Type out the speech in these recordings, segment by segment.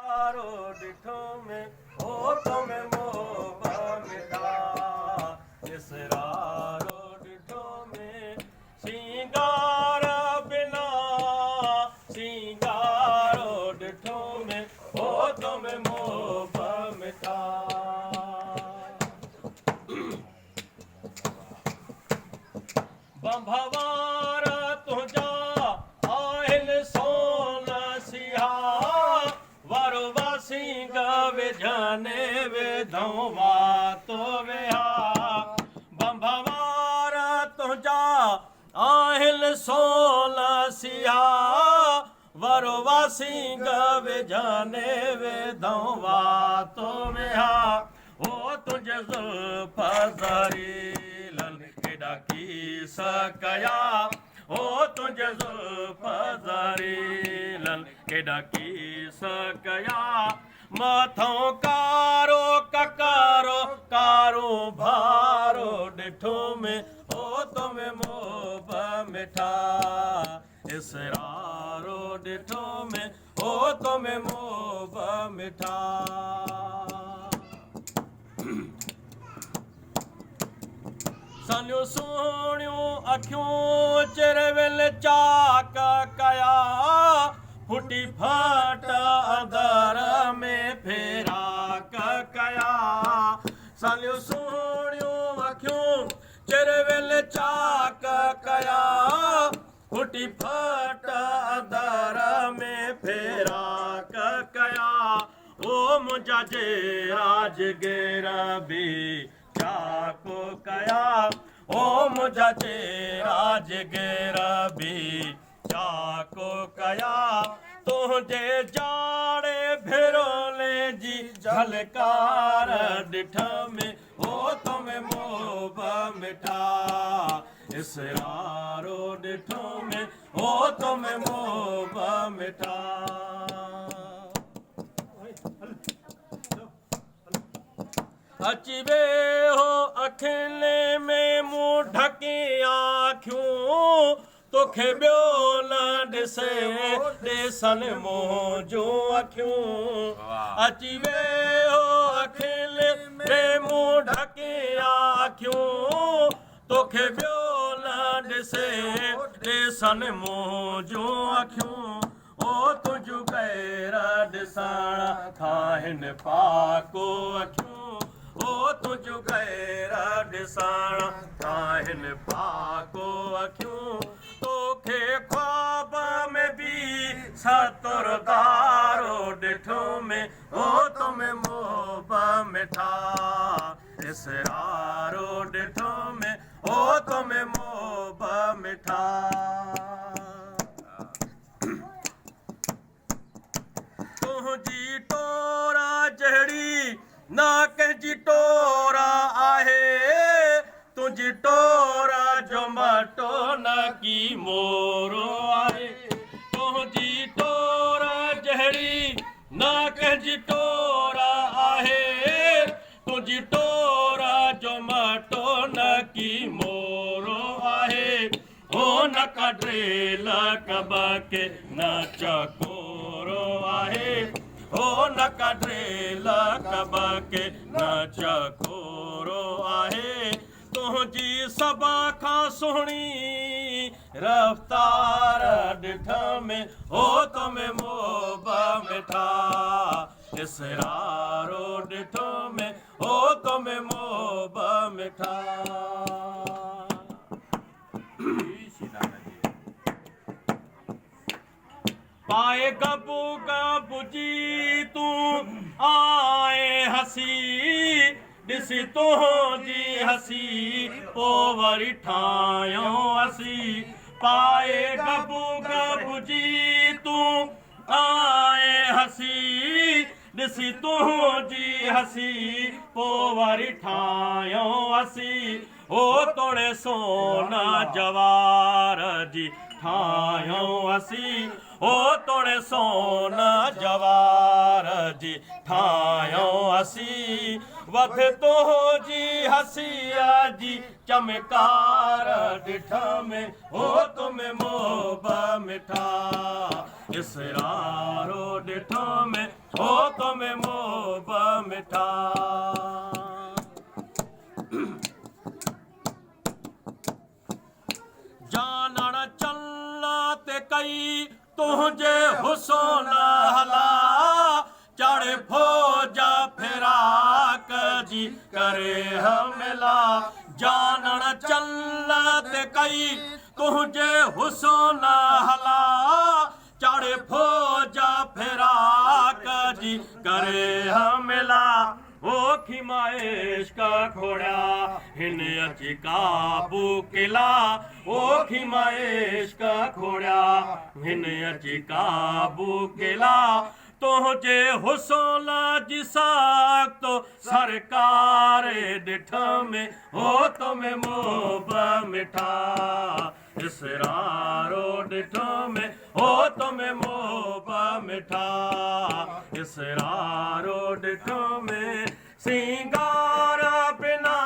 यारो डिठो में हो तुम्हें मोह मिटा इसरारो डिठो में सिंगार बिना सिंगारो डिठो में हो तुम्हें मोह मिटा बंभवारा तुझा आहिल सोना सिहा वरवासी गवे जाने वे धोवा तो विहा बंभवारा तुझा आहिल सोना सिहा वरवासी गवे जाने वे धोवा तो विहा ओ तुझे जुल्फ़ ज़रीलन केॾा की सकया ओ तुझे जुल्फ़ ज़रीलन केॾा की सकया मथों कारो ककारो कारो भारो डिठो में ओ तुम्हें मोह मिठा इसरारो डिठो में ओ तुम्हें मोह मिठा सानियूं सोहणियूं अखियूं चिरविल चाक कया फुटी फाट अंदर में फेराक कया सानियूं सोहणियूं अखियूं चिरविल चाक कया फुटी फाट अंदर में फेराक कया ओ मुंहिंजा जे राजगिर बि चाको कया ओ मुझा तेरा जिगर भी चाको कया तुझे जाड़े भिरोले जी झलकार डिठ में ओ तुम्हें मोह मिठा इसरारो डिठो में ओ तुम्हें मोह मिठा अची वे हो अखिले में मुंह ढकी आँखियूं तोखे ॿियो न ॾिसे ॾिसन मुंहुं जूं अखियूं अची वे हो अखिले में मुंह ढकी आँखियूं तोखे ॿियो न ॾिसे ॾिसन मुंहुं जूं अखियूं ओ तुंहिंजूं गैर ॾिसण खाहिनि पाको अखियूं ओ तुझ गैर ॾिसण काहिनि पाको अखियूं तोखे ख्वाब में बि सतुरदारो डिठो में ओ तुम्हें मोह मिठा इसरारो डिठो में ओ तुम्हें मोह मिठा तुंहिंजी टोरा जहिड़ी ना कंहिंजी टोरा आहे तुंहिंजी टोरा जो मटो न की मोरो आहे तुंहिंजी टोरा जहिड़ी ना कंहिंजी टोरा आहे तुंहिंजी टोरा जो मटो न की मोरो आहे हो न कढेल कबके न चकोरो आहे हो न कढेल कबके न चकोरो आहे तुंहिंजी सभा खां सुहिणी रफ़्तार डिठ में हो तुम्हें मोह मिठा इसरारो डिठो में हो तुम्हें मोह मिठा पाए गबू गबू जी तूं आए हसी ॾिसी तुंहिंजी हसी पोइ वरी ठाहियूं असीं पाए गबू गबू जी तूं आए हसी ॾिसी तुंहिंजी हसी पोइ वरी ठाहियूं असीं हो तोड़े सोना जवार जी ठाहियूं असीं हो तोड़े सोना जवार जी ठाहियूं असीं वध तुंहिंजी हसीअ जी चमकार डिठ में हो तुम्हें मोह मिठा इसरारो डिठ में हो तुम्हें मोब मिठा जानण चलना ते कई तुझे हुसन हला चढ़े फौजा फिराक जी करे हमला जानण चलना ते कई तुझे हुसन हला चढ़े फौजा फिराक जी करे हमला ओ खिमाइश का खोड़ा हिन अची काबू किला ओ खिमाइश का खोड़ा हिन अची काबू किला तुझे हुसन जी साख तो सरकार ॾिठ में हो तुम्हें मोब मिठा इसरारो ॾिठ में हो तुम्हें मोब मिठा इसरारो ॾिठ में सिंगार बिना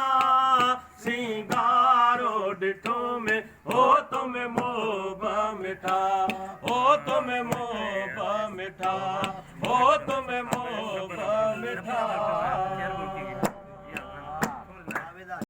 सिंगारो ॾिठ में हो तुम्हें मोब मिठा हो तुम्हें मोब मिठा हो तुम्हें